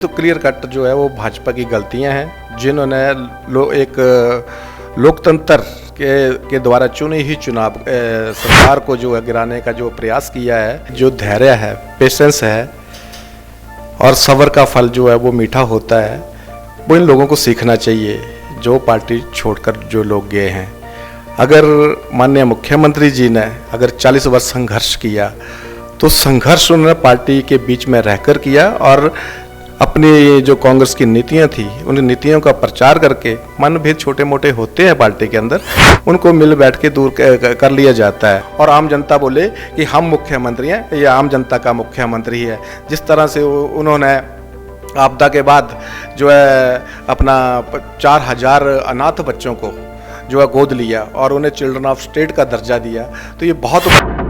तो clear cut जो है वो भाजपा की गलतियां हैं, जिन्होंने एक लोकतंत्र के द्वारा चुनी ही चुनाव सरकार को जो है गिराने का जो प्रयास किया है। जो धैर्य है, पेशेंस है और सब्र का फल जो है वो मीठा होता है, वो इन लोगों को सीखना चाहिए जो पार्टी छोड़कर जो लोग गए हैं। अगर माननीय मुख्यमंत्री जी ने अगर 40 वर्ष संघर्ष किया तो संघर्ष उन्होंने पार्टी के बीच में रहकर किया और अपनी जो कांग्रेस की नीतियां थी उन नीतियों का प्रचार करके, मनभेद छोटे मोटे होते हैं पार्टी के अंदर, उनको मिल बैठ के दूर कर लिया जाता है। और आम जनता बोले कि हम मुख्यमंत्री हैं, ये आम जनता का मुख्यमंत्री है। जिस तरह से उन्होंने आपदा के बाद जो है अपना 4000 अनाथ बच्चों को जो है गोद लिया और उन्हें चिल्ड्रन ऑफ स्टेट का दर्जा दिया, तो ये बहुत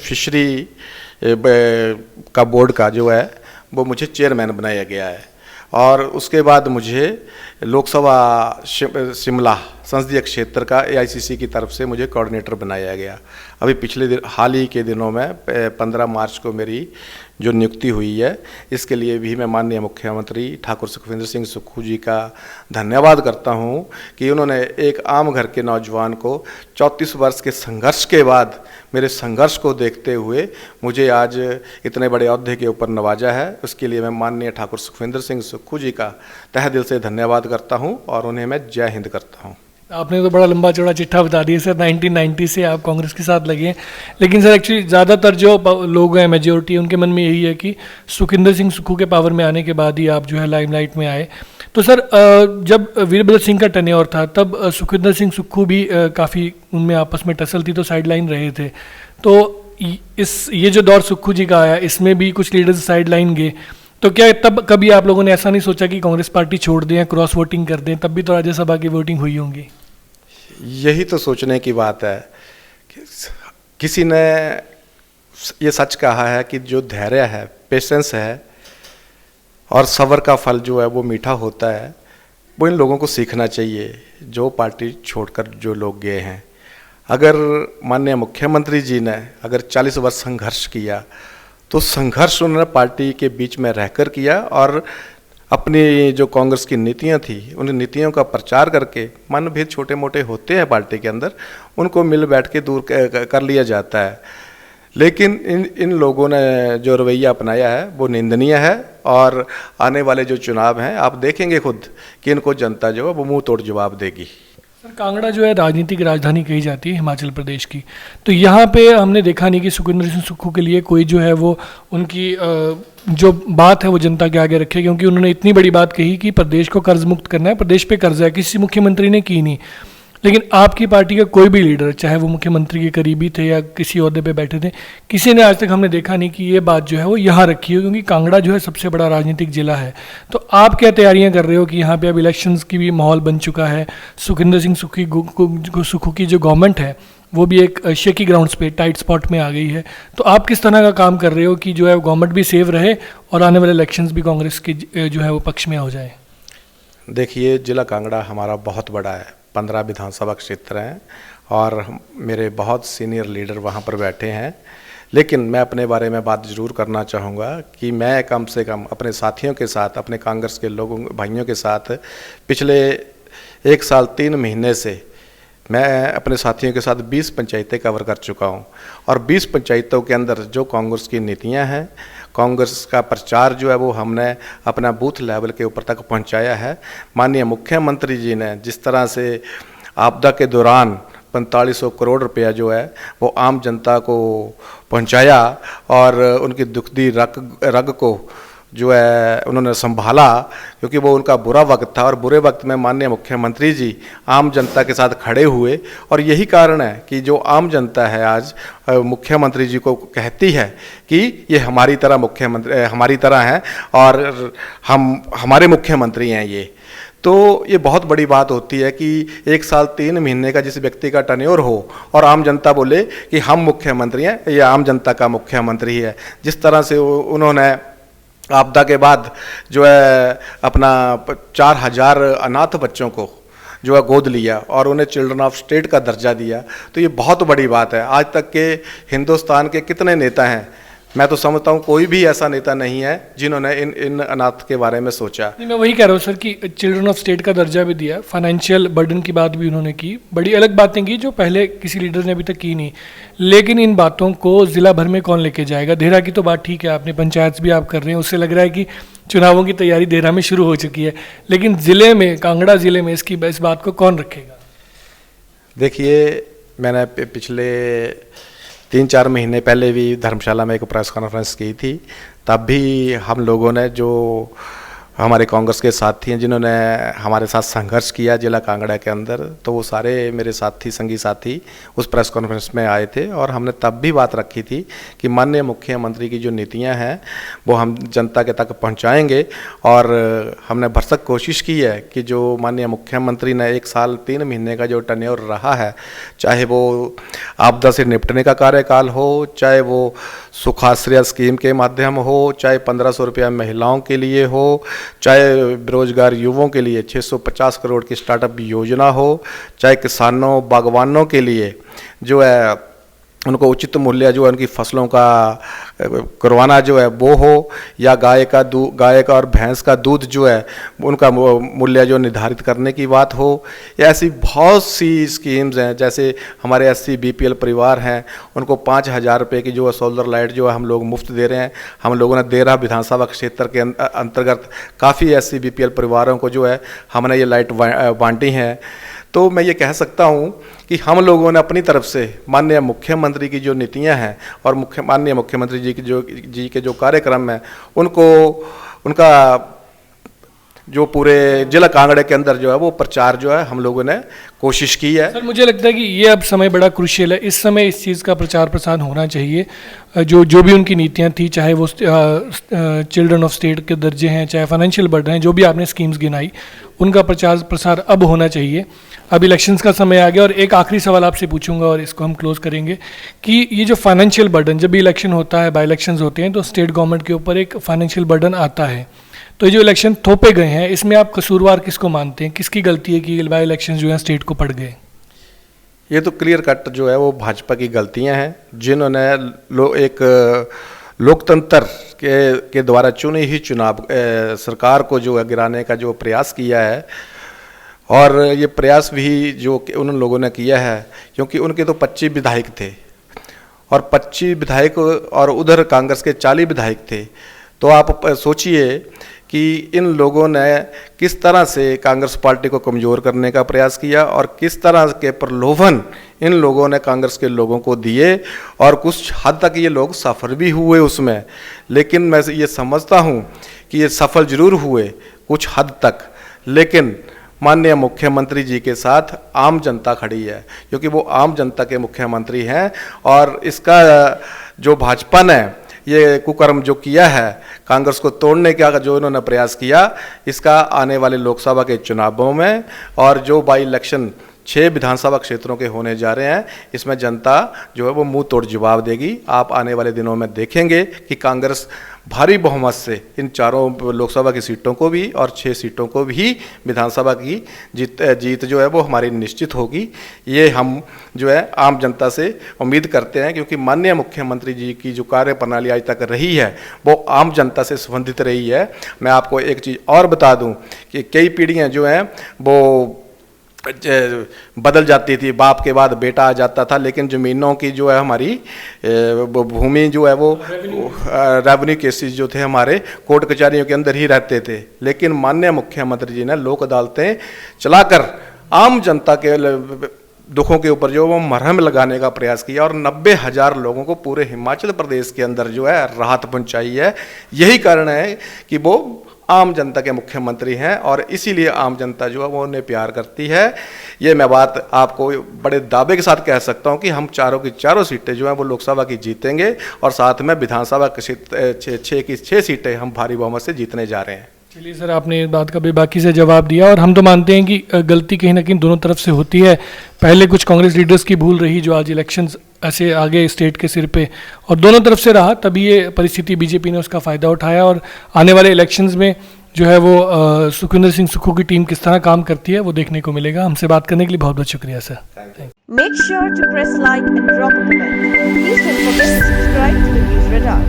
फिशरी का बोर्ड का जो है वो मुझे चेयरमैन बनाया गया है और उसके बाद मुझे लोकसभा शिमला संसदीय क्षेत्र का AICC की तरफ से मुझे कोऑर्डिनेटर बनाया गया। अभी पिछले हाल ही के दिनों में 15 मार्च को मेरी जो नियुक्ति हुई है, इसके लिए भी मैं माननीय मुख्यमंत्री ठाकुर सुखविंदर सिंह सुक्खू जी का धन्यवाद करता हूं कि उन्होंने एक आम घर के नौजवान को 34 वर्ष के संघर्ष के बाद मेरे संघर्ष को देखते हुए मुझे आज इतने बड़े ओहदे के ऊपर नवाजा है। उसके लिए मैं माननीय ठाकुर सुखविंदर सिंह सुक्खू जी का तहे दिल से धन्यवाद करता हूं और उन्हें मैं जय हिंद करता हूं। आपने तो बड़ा लंबा चौड़ा चिट्ठा बता दिया सर, 1990 से आप कांग्रेस के साथ लगे हैं, लेकिन सर एक्चुअली ज़्यादातर जो लोग हैं, मेजोरिटी, उनके मन में यही है कि सुखविंदर सिंह सुक्खू के पावर में आने के बाद ही आप जो है लाइमलाइट में आए। तो सर जब वीरभद्र सिंह का टेन्योर था तब सुखविंदर सिंह सुक्खू भी काफ़ी उनमें आपस में टसल थी, तो साइडलाइन रहे थे। तो ये जो दौर सुक्खू जी का आया, इसमें भी कुछ लीडर्स साइडलाइन गए, तो क्या तब कभी आप लोगों ने ऐसा नहीं सोचा कि कांग्रेस पार्टी छोड़ दें या क्रॉस वोटिंग कर दें? तब भी तो राज्यसभा की वोटिंग हुई होंगी। यही तो सोचने की बात है कि किसी ने ये सच कहा है कि जो धैर्य है, पेशेंस है और सब्र का फल जो है वो मीठा होता है, वो इन लोगों को सीखना चाहिए जो पार्टी छोड़कर जो लोग गए हैं। अगर माननीय मुख्यमंत्री जी ने अगर 40 वर्ष संघर्ष किया तो संघर्ष उन्होंने पार्टी के बीच में रहकर किया और अपनी जो कांग्रेस की नीतियां थी उन नीतियों का प्रचार करके, मनभेद छोटे मोटे होते हैं पार्टी के अंदर, उनको मिल बैठ के दूर कर लिया जाता है। लेकिन इन लोगों ने जो रवैया अपनाया है वो निंदनीय है और आने वाले जो चुनाव हैं आप देखेंगे खुद कि इनको जनता जो है वो मुंह तोड़ जवाब देगी। सर, कांगड़ा जो है राजनीतिक राजधानी कही जाती है हिमाचल प्रदेश की, तो यहाँ पे हमने देखा नहीं कि सुखविंदर सिंह सुक्खू के लिए कोई जो है वो उनकी जो बात है वो जनता के आगे रखे, क्योंकि उन्होंने इतनी बड़ी बात कही कि प्रदेश को कर्ज मुक्त करना है, प्रदेश पे कर्ज है, किसी मुख्यमंत्री ने की नहीं। लेकिन आपकी पार्टी का कोई भी लीडर, चाहे वो मुख्यमंत्री के करीबी थे या किसी ओहदे पे बैठे थे, किसी ने आज तक हमने देखा नहीं कि ये बात जो है वो यहाँ रखी हो, क्योंकि कांगड़ा जो है सबसे बड़ा राजनीतिक जिला है। तो आप क्या तैयारियां कर रहे हो कि यहाँ पे अब इलेक्शंस की भी माहौल बन चुका है, सुखविंदर सिंह सुक्खू की जो गवर्नमेंट है वो भी एक शेकी ग्राउंड्स पे टाइट स्पॉट में आ गई है, तो आप किस तरह का काम कर रहे हो कि जो है गवर्नमेंट भी सेफ रहे और आने वाले इलेक्शंस भी कांग्रेस के जो है वो पक्ष में हो जाए? देखिए, जिला कांगड़ा हमारा बहुत बड़ा है, 15 विधानसभा क्षेत्र हैं और मेरे बहुत सीनियर लीडर वहाँ पर बैठे हैं। लेकिन मैं अपने बारे में बात ज़रूर करना चाहूँगा कि मैं कम से कम अपने साथियों के साथ, अपने कांग्रेस के लोगों भाइयों के साथ पिछले 1 साल 3 महीने से मैं अपने साथियों के साथ 20 पंचायतें कवर कर चुका हूँ और 20 पंचायतों के अंदर जो कांग्रेस की नीतियाँ हैं, कांग्रेस का प्रचार जो है वो हमने अपना बूथ लेवल के ऊपर तक पहुंचाया है। माननीय मुख्यमंत्री जी ने जिस तरह से आपदा के दौरान 4500 करोड़ रुपया जो है वो आम जनता को पहुंचाया और उनकी दुखदी रग को जो है उन्होंने संभाला, क्योंकि वो उनका बुरा वक्त था और बुरे वक्त में माननीय मुख्यमंत्री जी आम जनता के साथ खड़े हुए। और यही कारण है कि जो आम जनता है आज मुख्यमंत्री जी को कहती है कि ये हमारी तरह मुख्यमंत्री हमारी तरह हैं और हमारे मुख्यमंत्री हैं ये। तो ये बहुत बड़ी बात होती है कि 1 साल 3 महीने का जिस व्यक्ति का टर्न्योर हो और आम जनता बोले कि हम मुख्यमंत्री हैं, ये आम जनता का मुख्यमंत्री है। जिस तरह से उन्होंने आपदा के बाद जो है अपना 4000 अनाथ बच्चों को जो है गोद लिया और उन्हें चिल्ड्रन ऑफ स्टेट का दर्जा दिया, तो ये बहुत बड़ी बात है। आज तक के हिंदुस्तान के कितने नेता हैं, मैं तो समझता हूँ कोई भी ऐसा नेता नहीं है जिन्होंने इन अनाथ के बारे में सोचा। मैं वही कह रहा हूँ सर कि चिल्ड्रन ऑफ स्टेट का दर्जा भी दिया, फाइनेंशियल बर्डन की बात भी उन्होंने की, बड़ी अलग बातें की जो पहले किसी लीडर ने अभी तक की नहीं। लेकिन इन बातों को जिला भर में कौन लेके जाएगा? देहरा की तो बात ठीक है, आपने पंचायत भी आप कर रहे हैं, उससे लग रहा है कि चुनावों की तैयारी देहरा में शुरू हो चुकी है, लेकिन ज़िले में, कांगड़ा ज़िले में इस बात को कौन रखेगा? देखिए, मैंने पिछले 3-4 महीने पहले भी धर्मशाला में एक प्रेस कॉन्फ्रेंस की थी, तब भी हम लोगों ने जो हमारे कांग्रेस के साथी हैं जिन्होंने हमारे साथ संघर्ष किया जिला कांगड़ा के अंदर, तो वो सारे मेरे साथी संगी साथी उस प्रेस कॉन्फ्रेंस में आए थे और हमने तब भी बात रखी थी कि माननीय मुख्यमंत्री की जो नीतियां हैं वो हम जनता के तक पहुंचाएंगे। और हमने भरसक कोशिश की है कि जो माननीय मुख्यमंत्री ने 1 साल 3 महीने का जो टर्न्योर रहा है, चाहे वो आपदा से निपटने का कार्यकाल हो, चाहे वो सुखाश्रय स्कीम के माध्यम हो, चाहे 1500 रुपया महिलाओं के लिए हो, चाहे बेरोजगार युवाओं के लिए 650 करोड़ की स्टार्टअप योजना हो, चाहे किसानों बागवानों के लिए जो है उनको उचित मूल्य जो है उनकी फसलों का करवाना जो है वो हो, या गाय का और भैंस का दूध जो है उनका मूल्य जो निर्धारित करने की बात हो, या ऐसी बहुत सी स्कीम्स हैं। जैसे हमारे 80 BPL परिवार हैं, उनको 5000 रुपये की जो है सोलर लाइट जो है हम लोग मुफ्त दे रहे हैं। हम लोगों ने देहरा विधानसभा क्षेत्र के अंतर्गत काफ़ी 80 BPL परिवारों को जो है हमने ये लाइट बांटी हैं। तो मैं ये कह सकता हूँ कि हम लोगों ने अपनी तरफ से माननीय मुख्यमंत्री की जो नीतियाँ हैं और माननीय मुख्यमंत्री जी के जो कार्यक्रम हैं उनको उनका जो पूरे जिला कांगड़ा के अंदर जो है वो प्रचार जो है हम लोगों ने कोशिश की है। सर मुझे लगता है कि ये अब समय बड़ा क्रुशियल है, इस समय इस चीज़ का प्रचार प्रसार होना चाहिए। जो भी उनकी नीतियां थी, चाहे वो चिल्ड्रन ऑफ स्टेट के दर्जे हैं, चाहे फाइनेंशियल बर्डन हैं, जो भी आपने स्कीम्स गिनाई, उनका प्रचार प्रसार अब होना चाहिए। अब इलेक्शंस का समय आ गया और एक आखिरी सवाल आपसे पूछूंगा और इसको हम क्लोज करेंगे कि ये जो फाइनेंशियल बर्डन, जब भी इलेक्शन होता है, बाई इलेक्शंस होते हैं, तो स्टेट गवर्नमेंट के ऊपर एक फाइनेंशियल बर्डन आता है। तो ये जो इलेक्शन थोपे गए हैं, इसमें आप कसूरवार किसको मानते हैं? किसकी गलती है कि बाई इलेक्शन जो है स्टेट को पड़ गए? ये तो क्लियर कट जो है वो भाजपा की गलतियां हैं, जिन्होंने एक लोकतंत्र के द्वारा चुनी ही चुनाव सरकार को जो है गिराने का जो प्रयास किया है। और ये प्रयास भी जो उन लोगों ने किया है, क्योंकि उनके तो 25 विधायक थे और 25 विधायक और उधर कांग्रेस के 40 विधायक थे। तो आप सोचिए कि इन लोगों ने किस तरह से कांग्रेस पार्टी को कमज़ोर करने का प्रयास किया और किस तरह के प्रलोभन इन लोगों ने कांग्रेस के लोगों को दिए, और कुछ हद तक ये लोग सफल भी हुए उसमें। लेकिन मैं ये समझता हूँ कि ये सफल जरूर हुए कुछ हद तक, लेकिन माननीय मुख्यमंत्री जी के साथ आम जनता खड़ी है, क्योंकि वो आम जनता के मुख्यमंत्री हैं। और इसका जो भाजपा ने ये कुकर्म जो किया है, कांग्रेस को तोड़ने का जो इन्होंने प्रयास किया, इसका आने वाले लोकसभा के चुनावों में और जो बाई इलेक्शन 6 विधानसभा क्षेत्रों के होने जा रहे हैं, इसमें जनता जो है वो मुंह तोड़ जवाब देगी। आप आने वाले दिनों में देखेंगे कि कांग्रेस भारी बहुमत से इन चारों लोकसभा की सीटों को भी और 6 सीटों को भी विधानसभा की जीत जो है वो हमारी निश्चित होगी। ये हम जो है आम जनता से उम्मीद करते हैं, क्योंकि माननीय मुख्यमंत्री जी की जो कार्य प्रणाली आज तक रही है वो आम जनता से संबंधित रही है। मैं आपको एक चीज़ और बता दूं कि कई पीढ़ियां जो हैं वो बदल जाती थी, बाप के बाद बेटा आ जाता था, लेकिन ज़मीनों की जो है हमारी भूमि जो है वो रेवेन्यू केसेस जो थे हमारे कोर्ट कचहरियों के अंदर ही रहते थे। लेकिन माननीय मुख्यमंत्री जी ने लोक अदालतें चलाकर आम जनता के दुखों के ऊपर जो वो मरहम लगाने का प्रयास किया और 90,000 लोगों को पूरे हिमाचल प्रदेश के अंदर जो है राहत पहुंचाई है। यही कारण है कि वो आम जनता के मुख्यमंत्री हैं और इसीलिए आम जनता जो है वो उन्हें प्यार करती है। ये मैं बात आपको बड़े दावे के साथ कह सकता हूं कि हम चारों की चारों सीटें जो हैं वो लोकसभा की जीतेंगे और साथ में विधानसभा की 6 सीटें हम भारी बहुमत से जीतने जा रहे हैं। चलिए सर, आपने इस बात का बेबाकी से जवाब दिया और हम तो मानते हैं कि गलती कहीं ना कहीं दोनों तरफ से होती है। पहले कुछ कांग्रेस लीडर्स की भूल रही जो आज इलेक्शंस ऐसे आगे स्टेट के सिर पे, और दोनों तरफ से रहा, तभी ये परिस्थिति बीजेपी ने उसका फ़ायदा उठाया। और आने वाले इलेक्शंस में जो है वो सुखविंदर सिंह सुक्खू की टीम किस तरह काम करती है वो देखने को मिलेगा। हमसे बात करने के लिए बहुत बहुत शुक्रिया sir. Make sure to press like and drop a comment. Please don't forget to subscribe to the News Radar.